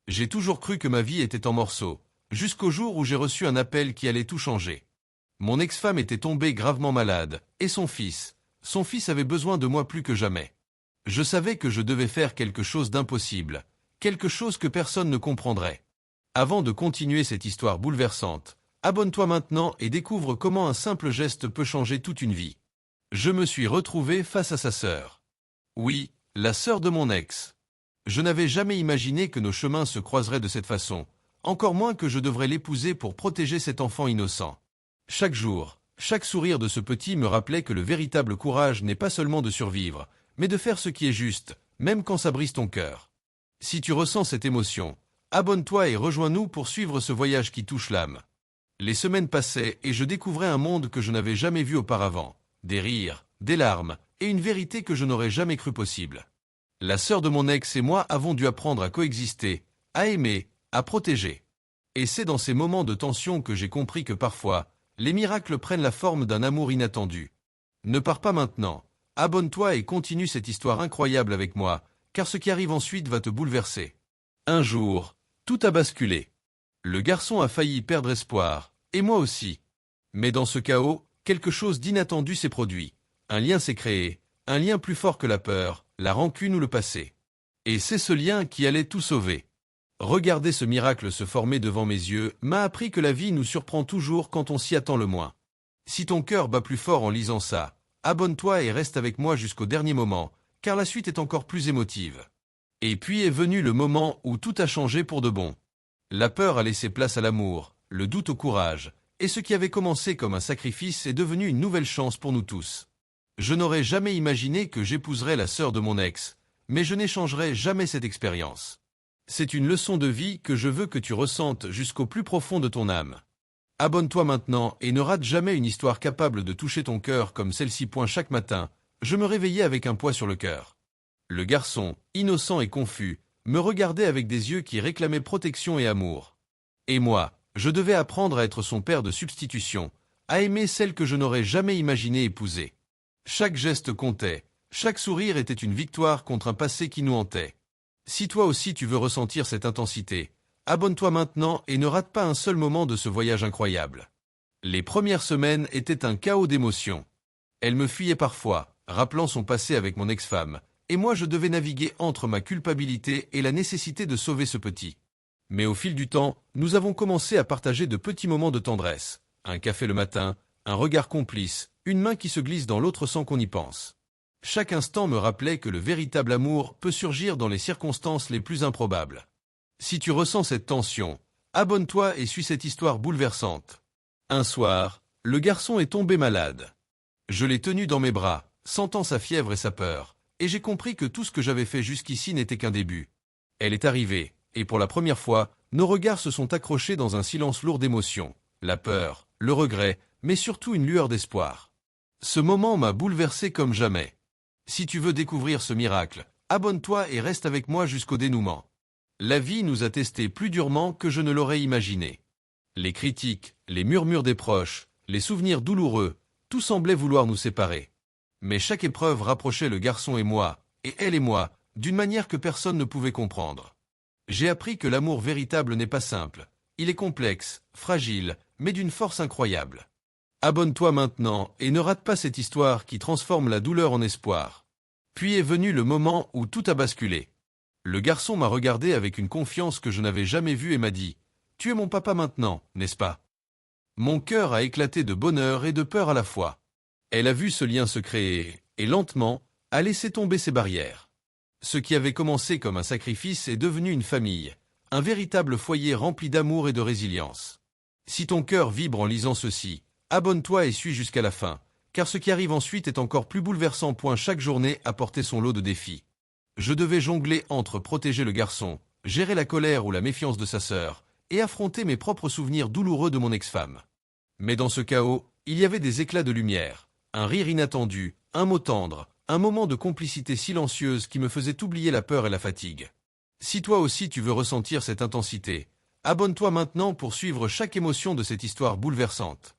J'ai toujours cru que ma vie était en morceaux, jusqu'au jour où j'ai reçu un appel qui allait tout changer. Mon ex-femme était tombée gravement malade, et son fils avait besoin de moi plus que jamais. Je savais que je devais faire quelque chose d'impossible, quelque chose que personne ne comprendrait. Avant de continuer cette histoire bouleversante, abonne-toi maintenant et découvre comment un simple geste peut changer toute une vie. Je me suis retrouvé face à sa sœur. Oui, la sœur de mon ex. Je n'avais jamais imaginé que nos chemins se croiseraient de cette façon, encore moins que je devrais l'épouser pour protéger cet enfant innocent. Chaque jour, chaque sourire de ce petit me rappelait que le véritable courage n'est pas seulement de survivre, mais de faire ce qui est juste, même quand ça brise ton cœur. Si tu ressens cette émotion, abonne-toi et rejoins-nous pour suivre ce voyage qui touche l'âme. Les semaines passaient et je découvrais un monde que je n'avais jamais vu auparavant. Des rires, des larmes, et une vérité que je n'aurais jamais cru possible. La sœur de mon ex et moi avons dû apprendre à coexister, à aimer, à protéger. Et c'est dans ces moments de tension que j'ai compris que parfois, les miracles prennent la forme d'un amour inattendu. Ne pars pas maintenant, abonne-toi et continue cette histoire incroyable avec moi, car ce qui arrive ensuite va te bouleverser. Un jour, tout a basculé. Le garçon a failli perdre espoir, et moi aussi. Mais dans ce chaos, quelque chose d'inattendu s'est produit. Un lien s'est créé, un lien plus fort que la peur, la rancune ou le passé. Et c'est ce lien qui allait tout sauver. Regarder ce miracle se former devant mes yeux m'a appris que la vie nous surprend toujours quand on s'y attend le moins. Si ton cœur bat plus fort en lisant ça, abonne-toi et reste avec moi jusqu'au dernier moment, car la suite est encore plus émotive. Et puis est venu le moment où tout a changé pour de bon. La peur a laissé place à l'amour, le doute au courage, et ce qui avait commencé comme un sacrifice est devenu une nouvelle chance pour nous tous. Je n'aurais jamais imaginé que j'épouserais la sœur de mon ex, mais je n'échangerai jamais cette expérience. C'est une leçon de vie que je veux que tu ressentes jusqu'au plus profond de ton âme. Abonne-toi maintenant et ne rate jamais une histoire capable de toucher ton cœur comme celle-ci. Chaque matin, je me réveillais avec un poids sur le cœur. Le garçon, innocent et confus, me regardait avec des yeux qui réclamaient protection et amour. Et moi, je devais apprendre à être son père de substitution, à aimer celle que je n'aurais jamais imaginé épouser. Chaque geste comptait, chaque sourire était une victoire contre un passé qui nous hantait. Si toi aussi tu veux ressentir cette intensité, abonne-toi maintenant et ne rate pas un seul moment de ce voyage incroyable. Les premières semaines étaient un chaos d'émotions. Elle me fuyait parfois, rappelant son passé avec mon ex-femme, et moi je devais naviguer entre ma culpabilité et la nécessité de sauver ce petit. Mais au fil du temps, nous avons commencé à partager de petits moments de tendresse. Un café le matin, un regard complice, une main qui se glisse dans l'autre sans qu'on y pense. Chaque instant me rappelait que le véritable amour peut surgir dans les circonstances les plus improbables. Si tu ressens cette tension, abonne-toi et suis cette histoire bouleversante. Un soir, le garçon est tombé malade. Je l'ai tenu dans mes bras, sentant sa fièvre et sa peur, et j'ai compris que tout ce que j'avais fait jusqu'ici n'était qu'un début. Elle est arrivée, et pour la première fois, nos regards se sont accrochés dans un silence lourd d'émotions, la peur, le regret, mais surtout une lueur d'espoir. Ce moment m'a bouleversé comme jamais. Si tu veux découvrir ce miracle, abonne-toi et reste avec moi jusqu'au dénouement. La vie nous a testés plus durement que je ne l'aurais imaginé. Les critiques, les murmures des proches, les souvenirs douloureux, tout semblait vouloir nous séparer. Mais chaque épreuve rapprochait le garçon et moi, et elle et moi, d'une manière que personne ne pouvait comprendre. J'ai appris que l'amour véritable n'est pas simple. Il est complexe, fragile, mais d'une force incroyable. Abonne-toi maintenant et ne rate pas cette histoire qui transforme la douleur en espoir. Puis est venu le moment où tout a basculé. Le garçon m'a regardé avec une confiance que je n'avais jamais vue et m'a dit « Tu es mon papa maintenant, n'est-ce pas ?» Mon cœur a éclaté de bonheur et de peur à la fois. Elle a vu ce lien se créer, et lentement, a laissé tomber ses barrières. Ce qui avait commencé comme un sacrifice est devenu une famille, un véritable foyer rempli d'amour et de résilience. Si ton cœur vibre en lisant ceci, abonne-toi et suis jusqu'à la fin, car ce qui arrive ensuite est encore plus bouleversant. Chaque journée apportait son lot de défis. Je devais jongler entre protéger le garçon, gérer la colère ou la méfiance de sa sœur, et affronter mes propres souvenirs douloureux de mon ex-femme. Mais dans ce chaos, il y avait des éclats de lumière, un rire inattendu, un mot tendre, un moment de complicité silencieuse qui me faisait oublier la peur et la fatigue. Si toi aussi tu veux ressentir cette intensité, abonne-toi maintenant pour suivre chaque émotion de cette histoire bouleversante.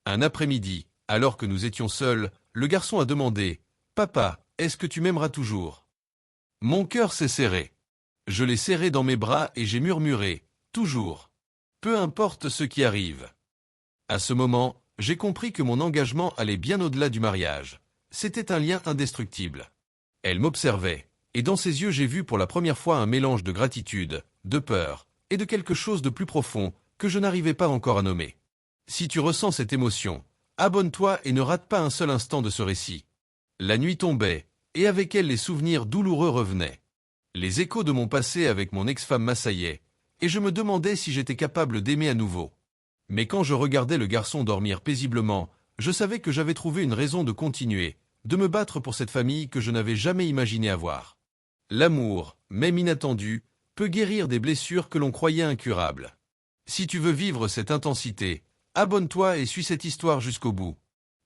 Un après-midi, alors que nous étions seuls, le garçon a demandé « Papa, est-ce que tu m'aimeras toujours ?» Mon cœur s'est serré. Je l'ai serré dans mes bras et j'ai murmuré, toujours. Peu importe ce qui arrive. À ce moment, j'ai compris que mon engagement allait bien au-delà du mariage. C'était un lien indestructible. Elle m'observait, et dans ses yeux j'ai vu pour la première fois un mélange de gratitude, de peur, et de quelque chose de plus profond, que je n'arrivais pas encore à nommer. Si tu ressens cette émotion, abonne-toi et ne rate pas un seul instant de ce récit. La nuit tombait, et avec elle les souvenirs douloureux revenaient. Les échos de mon passé avec mon ex-femme m'assaillaient, et je me demandais si j'étais capable d'aimer à nouveau. Mais quand je regardais le garçon dormir paisiblement, je savais que j'avais trouvé une raison de continuer, de me battre pour cette famille que je n'avais jamais imaginé avoir. L'amour, même inattendu, peut guérir des blessures que l'on croyait incurables. Si tu veux vivre cette intensité, abonne-toi et suis cette histoire jusqu'au bout.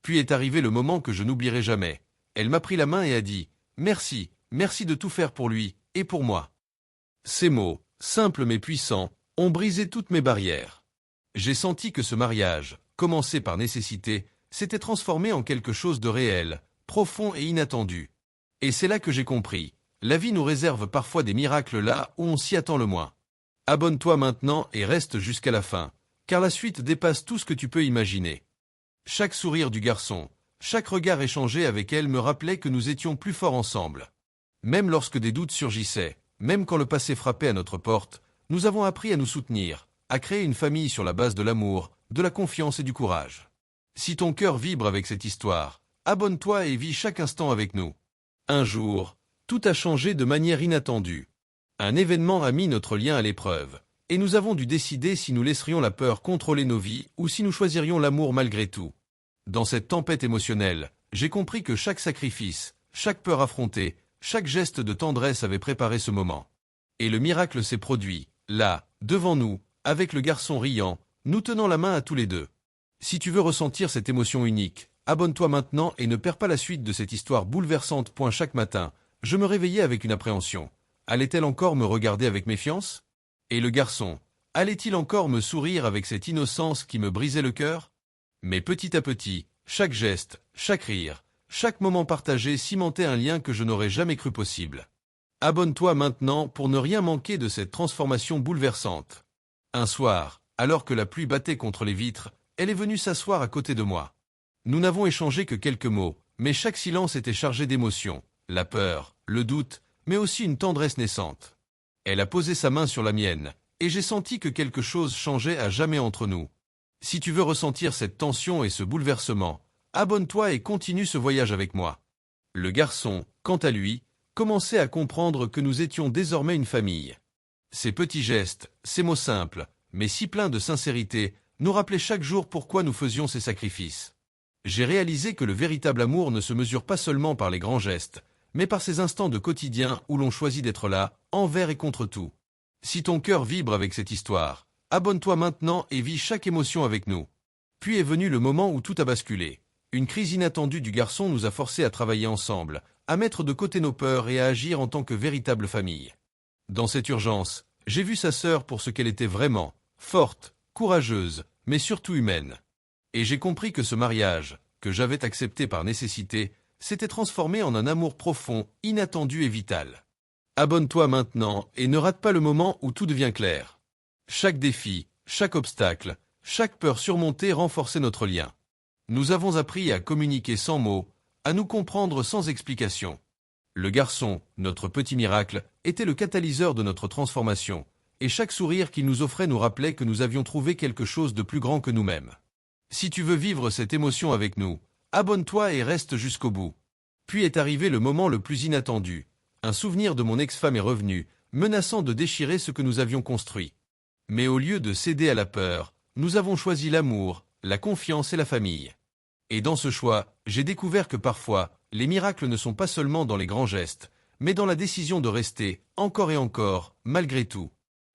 Puis est arrivé le moment que je n'oublierai jamais. Elle m'a pris la main et a dit « Merci, merci de tout faire pour lui et pour moi ». Ces mots, simples mais puissants, ont brisé toutes mes barrières. J'ai senti que ce mariage, commencé par nécessité, s'était transformé en quelque chose de réel, profond et inattendu. Et c'est là que j'ai compris. La vie nous réserve parfois des miracles là où on s'y attend le moins. Abonne-toi maintenant et reste jusqu'à la fin, car la suite dépasse tout ce que tu peux imaginer. Chaque sourire du garçon, chaque regard échangé avec elle me rappelait que nous étions plus forts ensemble. Même lorsque des doutes surgissaient, même quand le passé frappait à notre porte, nous avons appris à nous soutenir, à créer une famille sur la base de l'amour, de la confiance et du courage. Si ton cœur vibre avec cette histoire, abonne-toi et vis chaque instant avec nous. Un jour, tout a changé de manière inattendue. Un événement a mis notre lien à l'épreuve, et nous avons dû décider si nous laisserions la peur contrôler nos vies ou si nous choisirions l'amour malgré tout. Dans cette tempête émotionnelle, j'ai compris que chaque sacrifice, chaque peur affrontée, chaque geste de tendresse avait préparé ce moment. Et le miracle s'est produit, là, devant nous, avec le garçon riant, nous tenant la main à tous les deux. Si tu veux ressentir cette émotion unique, abonne-toi maintenant et ne perds pas la suite de cette histoire bouleversante. Chaque matin, je me réveillais avec une appréhension. Allait-elle encore me regarder avec méfiance? Et le garçon, allait-il encore me sourire avec cette innocence qui me brisait le cœur? Mais petit à petit, chaque geste, chaque rire, chaque moment partagé cimentait un lien que je n'aurais jamais cru possible. Abonne-toi maintenant pour ne rien manquer de cette transformation bouleversante. Un soir, alors que la pluie battait contre les vitres, elle est venue s'asseoir à côté de moi. Nous n'avons échangé que quelques mots, mais chaque silence était chargé d'émotions, la peur, le doute, mais aussi une tendresse naissante. Elle a posé sa main sur la mienne, et j'ai senti que quelque chose changeait à jamais entre nous. Si tu veux ressentir cette tension et ce bouleversement, abonne-toi et continue ce voyage avec moi. Le garçon, quant à lui, commençait à comprendre que nous étions désormais une famille. Ces petits gestes, ces mots simples, mais si pleins de sincérité, nous rappelaient chaque jour pourquoi nous faisions ces sacrifices. J'ai réalisé que le véritable amour ne se mesure pas seulement par les grands gestes, mais par ces instants de quotidien où l'on choisit d'être là, envers et contre tout. Si ton cœur vibre avec cette histoire, abonne-toi maintenant et vis chaque émotion avec nous. Puis est venu le moment où tout a basculé. Une crise inattendue du garçon nous a forcés à travailler ensemble, à mettre de côté nos peurs et à agir en tant que véritable famille. Dans cette urgence, j'ai vu sa sœur pour ce qu'elle était vraiment, forte, courageuse, mais surtout humaine. Et j'ai compris que ce mariage, que j'avais accepté par nécessité, s'était transformé en un amour profond, inattendu et vital. Abonne-toi maintenant et ne rate pas le moment où tout devient clair. Chaque défi, chaque obstacle, chaque peur surmontée renforçait notre lien. Nous avons appris à communiquer sans mots, à nous comprendre sans explication. Le garçon, notre petit miracle, était le catalyseur de notre transformation, et chaque sourire qu'il nous offrait nous rappelait que nous avions trouvé quelque chose de plus grand que nous-mêmes. Si tu veux vivre cette émotion avec nous, abonne-toi et reste jusqu'au bout. Puis est arrivé le moment le plus inattendu. Un souvenir de mon ex-femme est revenu, menaçant de déchirer ce que nous avions construit. Mais au lieu de céder à la peur, nous avons choisi l'amour, la confiance et la famille. Et dans ce choix, j'ai découvert que parfois, les miracles ne sont pas seulement dans les grands gestes, mais dans la décision de rester, encore et encore, malgré tout.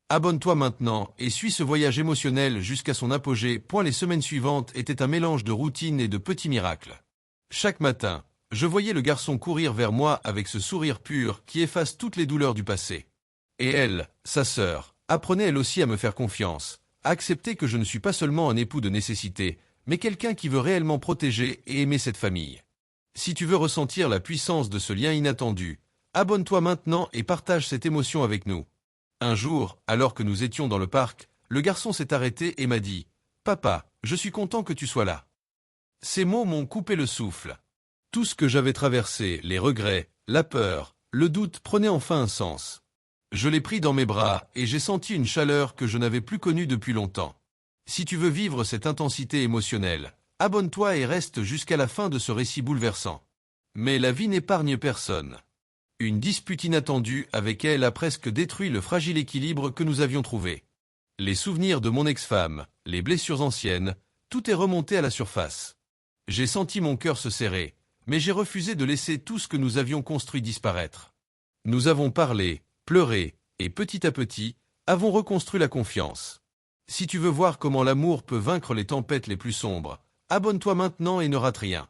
Abonne-toi maintenant et suis ce voyage émotionnel jusqu'à son apogée. Les semaines suivantes étaient un mélange de routine et de petits miracles. Chaque matin, je voyais le garçon courir vers moi avec ce sourire pur qui efface toutes les douleurs du passé. Et elle, sa sœur, apprenait elle aussi à me faire confiance, à accepter que je ne suis pas seulement un époux de nécessité, mais quelqu'un qui veut réellement protéger et aimer cette famille. Si tu veux ressentir la puissance de ce lien inattendu, abonne-toi maintenant et partage cette émotion avec nous. Un jour, alors que nous étions dans le parc, le garçon s'est arrêté et m'a dit « Papa, je suis content que tu sois là. » Ces mots m'ont coupé le souffle. Tout ce que j'avais traversé, les regrets, la peur, le doute prenaient enfin un sens. Je l'ai pris dans mes bras et j'ai senti une chaleur que je n'avais plus connue depuis longtemps. Si tu veux vivre cette intensité émotionnelle, abonne-toi et reste jusqu'à la fin de ce récit bouleversant. Mais la vie n'épargne personne. Une dispute inattendue avec elle a presque détruit le fragile équilibre que nous avions trouvé. Les souvenirs de mon ex-femme, les blessures anciennes, tout est remonté à la surface. J'ai senti mon cœur se serrer, mais j'ai refusé de laisser tout ce que nous avions construit disparaître. Nous avons parlé, pleuré, et petit à petit, avons reconstruit la confiance. Si tu veux voir comment l'amour peut vaincre les tempêtes les plus sombres, abonne-toi maintenant et ne rate rien.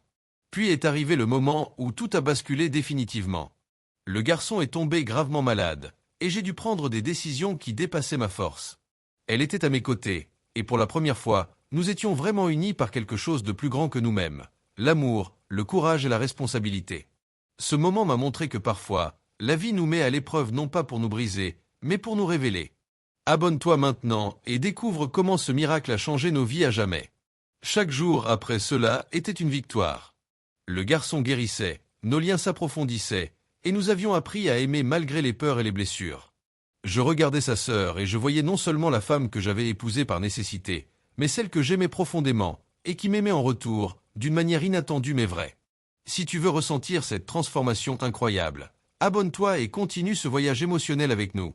Puis est arrivé le moment où tout a basculé définitivement. Le garçon est tombé gravement malade, et j'ai dû prendre des décisions qui dépassaient ma force. Elle était à mes côtés, et pour la première fois, nous étions vraiment unis par quelque chose de plus grand que nous-mêmes, l'amour, le courage et la responsabilité. Ce moment m'a montré que parfois, la vie nous met à l'épreuve non pas pour nous briser, mais pour nous révéler. Abonne-toi maintenant et découvre comment ce miracle a changé nos vies à jamais. Chaque jour après cela était une victoire. Le garçon guérissait, nos liens s'approfondissaient, et nous avions appris à aimer malgré les peurs et les blessures. Je regardais sa sœur et je voyais non seulement la femme que j'avais épousée par nécessité, mais celle que j'aimais profondément, et qui m'aimait en retour, d'une manière inattendue mais vraie. Si tu veux ressentir cette transformation incroyable, abonne-toi et continue ce voyage émotionnel avec nous.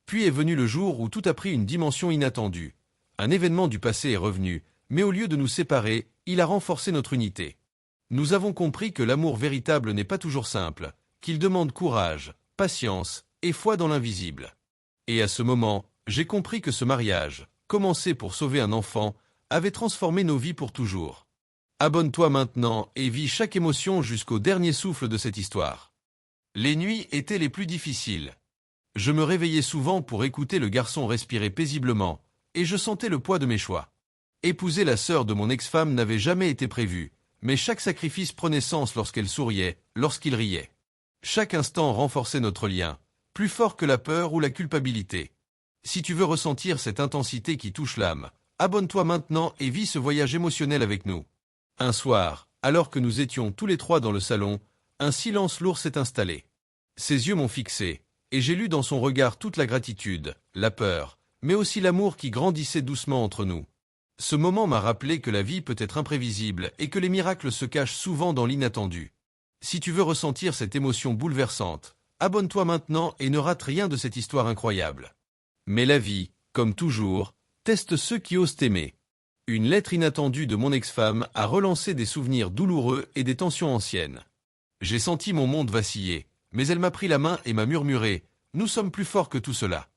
Puis est venu le jour où tout a pris une dimension inattendue. Un événement du passé est revenu, mais au lieu de nous séparer, il a renforcé notre unité. Nous avons compris que l'amour véritable n'est pas toujours simple, qu'il demande courage, patience et foi dans l'invisible. Et à ce moment, j'ai compris que ce mariage, commencé pour sauver un enfant, avait transformé nos vies pour toujours. Abonne-toi maintenant et vis chaque émotion jusqu'au dernier souffle de cette histoire. Les nuits étaient les plus difficiles. Je me réveillais souvent pour écouter le garçon respirer paisiblement, et je sentais le poids de mes choix. Épouser la sœur de mon ex-femme n'avait jamais été prévu, mais chaque sacrifice prenait sens lorsqu'elle souriait, lorsqu'il riait. Chaque instant renforçait notre lien, plus fort que la peur ou la culpabilité. Si tu veux ressentir cette intensité qui touche l'âme, abonne-toi maintenant et vis ce voyage émotionnel avec nous. Un soir, alors que nous étions tous les trois dans le salon, un silence lourd s'est installé. Ses yeux m'ont fixé, et j'ai lu dans son regard toute la gratitude, la peur, mais aussi l'amour qui grandissait doucement entre nous. Ce moment m'a rappelé que la vie peut être imprévisible et que les miracles se cachent souvent dans l'inattendu. Si tu veux ressentir cette émotion bouleversante, abonne-toi maintenant et ne rate rien de cette histoire incroyable. Mais la vie, comme toujours, teste ceux qui osent aimer. Une lettre inattendue de mon ex-femme a relancé des souvenirs douloureux et des tensions anciennes. J'ai senti mon monde vaciller, mais elle m'a pris la main et m'a murmuré « Nous sommes plus forts que tout cela ».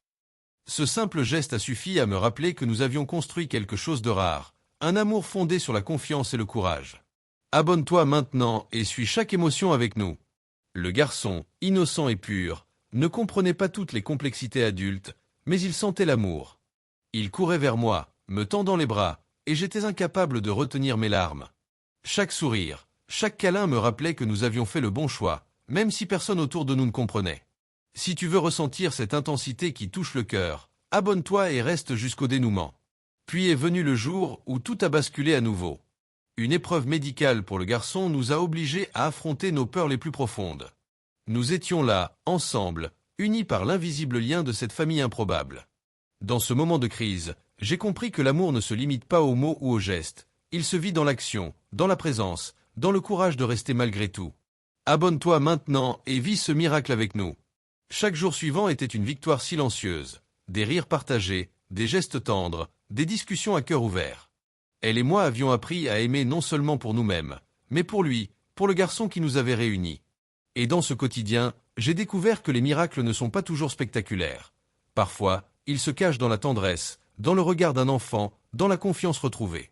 Ce simple geste a suffi à me rappeler que nous avions construit quelque chose de rare, un amour fondé sur la confiance et le courage. Abonne-toi maintenant et suis chaque émotion avec nous. Le garçon, innocent et pur, ne comprenait pas toutes les complexités adultes, mais il sentait l'amour. Il courait vers moi, me tendant les bras, et j'étais incapable de retenir mes larmes. Chaque sourire, chaque câlin me rappelait que nous avions fait le bon choix, même si personne autour de nous ne comprenait. Si tu veux ressentir cette intensité qui touche le cœur, abonne-toi et reste jusqu'au dénouement. Puis est venu le jour où tout a basculé à nouveau. Une épreuve médicale pour le garçon nous a obligés à affronter nos peurs les plus profondes. Nous étions là, ensemble, unis par l'invisible lien de cette famille improbable. Dans ce moment de crise, j'ai compris que l'amour ne se limite pas aux mots ou aux gestes. Il se vit dans l'action, dans la présence, dans le courage de rester malgré tout. Abonne-toi maintenant et vis ce miracle avec nous. Chaque jour suivant était une victoire silencieuse. Des rires partagés, des gestes tendres, des discussions à cœur ouvert. Elle et moi avions appris à aimer non seulement pour nous-mêmes, mais pour lui, pour le garçon qui nous avait réunis. Et dans ce quotidien, j'ai découvert que les miracles ne sont pas toujours spectaculaires. Parfois, ils se cachent dans la tendresse, dans le regard d'un enfant, dans la confiance retrouvée.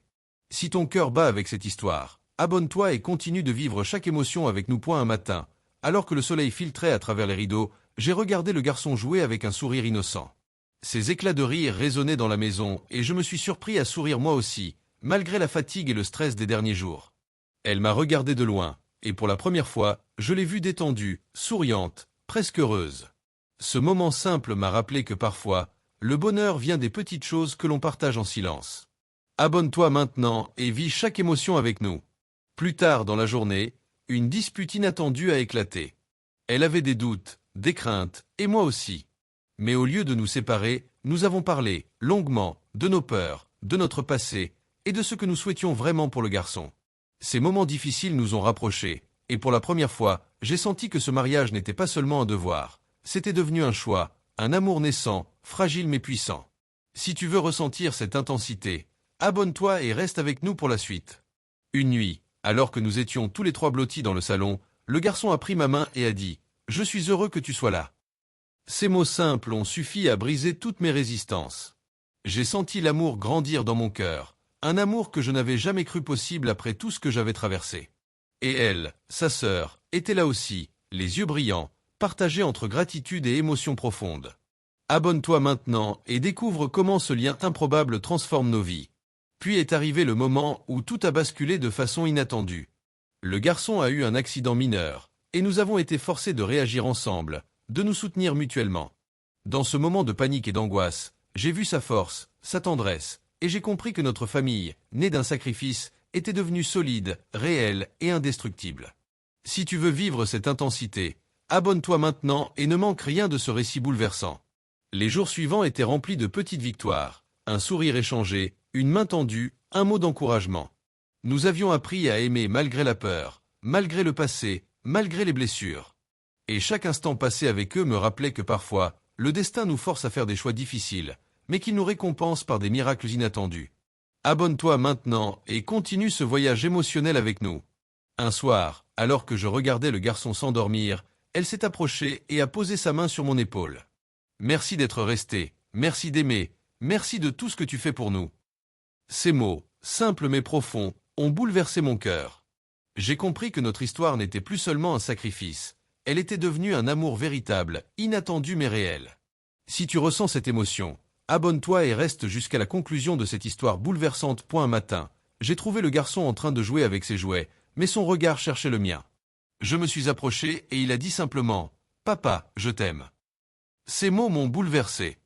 Si ton cœur bat avec cette histoire, abonne-toi et continue de vivre chaque émotion avec nous. Un matin, alors que le soleil filtrait à travers les rideaux, j'ai regardé le garçon jouer avec un sourire innocent. Ses éclats de rire résonnaient dans la maison et je me suis surpris à sourire moi aussi, malgré la fatigue et le stress des derniers jours. Elle m'a regardé de loin, et pour la première fois, je l'ai vue détendue, souriante, presque heureuse. Ce moment simple m'a rappelé que parfois, le bonheur vient des petites choses que l'on partage en silence. Abonne-toi maintenant et vis chaque émotion avec nous. Plus tard dans la journée, une dispute inattendue a éclaté. Elle avait des doutes, des craintes, et moi aussi. Mais au lieu de nous séparer, nous avons parlé, longuement, de nos peurs, de notre passé, et de ce que nous souhaitions vraiment pour le garçon. Ces moments difficiles nous ont rapprochés, et pour la première fois, j'ai senti que ce mariage n'était pas seulement un devoir, c'était devenu un choix, un amour naissant, fragile mais puissant. Si tu veux ressentir cette intensité, abonne-toi et reste avec nous pour la suite. Une nuit, alors que nous étions tous les trois blottis dans le salon, le garçon a pris ma main et a dit « Je suis heureux que tu sois là ». Ces mots simples ont suffi à briser toutes mes résistances. J'ai senti l'amour grandir dans mon cœur, un amour que je n'avais jamais cru possible après tout ce que j'avais traversé. Et elle, sa sœur, était là aussi, les yeux brillants, partagés entre gratitude et émotion profonde. Abonne-toi maintenant et découvre comment ce lien improbable transforme nos vies. Puis est arrivé le moment où tout a basculé de façon inattendue. Le garçon a eu un accident mineur, et nous avons été forcés de réagir ensemble, de nous soutenir mutuellement. Dans ce moment de panique et d'angoisse, j'ai vu sa force, sa tendresse, et j'ai compris que notre famille, née d'un sacrifice, était devenue solide, réelle et indestructible. Si tu veux vivre cette intensité, abonne-toi maintenant et ne manque rien de ce récit bouleversant. Les jours suivants étaient remplis de petites victoires, un sourire échangé, une main tendue, un mot d'encouragement. Nous avions appris à aimer malgré la peur, malgré le passé, malgré les blessures. Et chaque instant passé avec eux me rappelait que parfois, le destin nous force à faire des choix difficiles, mais qu'il nous récompense par des miracles inattendus. Abonne-toi maintenant et continue ce voyage émotionnel avec nous. Un soir, alors que je regardais le garçon s'endormir, elle s'est approchée et a posé sa main sur mon épaule. Merci d'être resté, merci d'aimer, merci de tout ce que tu fais pour nous. Ces mots, simples mais profonds, ont bouleversé mon cœur. J'ai compris que notre histoire n'était plus seulement un sacrifice, elle était devenue un amour véritable, inattendu mais réel. Si tu ressens cette émotion, abonne-toi et reste jusqu'à la conclusion de cette histoire bouleversante. Un matin, j'ai trouvé le garçon en train de jouer avec ses jouets, mais son regard cherchait le mien. Je me suis approché et il a dit simplement « Papa, je t'aime ». Ces mots m'ont bouleversé.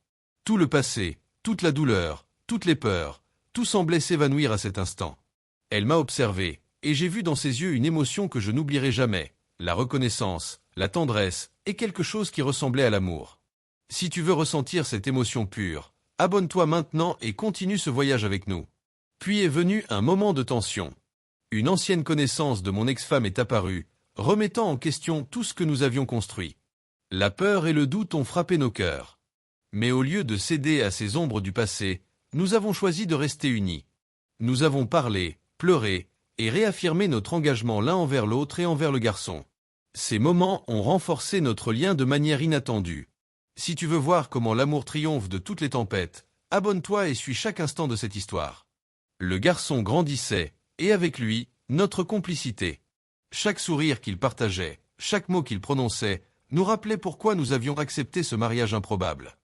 Tout le passé, toute la douleur, toutes les peurs, tout semblait s'évanouir à cet instant. Elle m'a observé, et j'ai vu dans ses yeux une émotion que je n'oublierai jamais, la reconnaissance, la tendresse et quelque chose qui ressemblait à l'amour. Si tu veux ressentir cette émotion pure, abonne-toi maintenant et continue ce voyage avec nous. Puis est venu un moment de tension. Une ancienne connaissance de mon ex-femme est apparue, remettant en question tout ce que nous avions construit. La peur et le doute ont frappé nos cœurs. Mais au lieu de céder à ces ombres du passé, nous avons choisi de rester unis. Nous avons parlé, pleuré, et réaffirmé notre engagement l'un envers l'autre et envers le garçon. Ces moments ont renforcé notre lien de manière inattendue. Si tu veux voir comment l'amour triomphe de toutes les tempêtes, abonne-toi et suis chaque instant de cette histoire. Le garçon grandissait, et avec lui, notre complicité. Chaque sourire qu'il partageait, chaque mot qu'il prononçait, nous rappelait pourquoi nous avions accepté ce mariage improbable.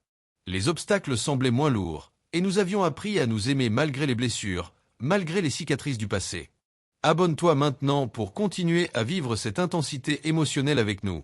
Les obstacles semblaient moins lourds, et nous avions appris à nous aimer malgré les blessures, malgré les cicatrices du passé. Abonne-toi maintenant pour continuer à vivre cette intensité émotionnelle avec nous.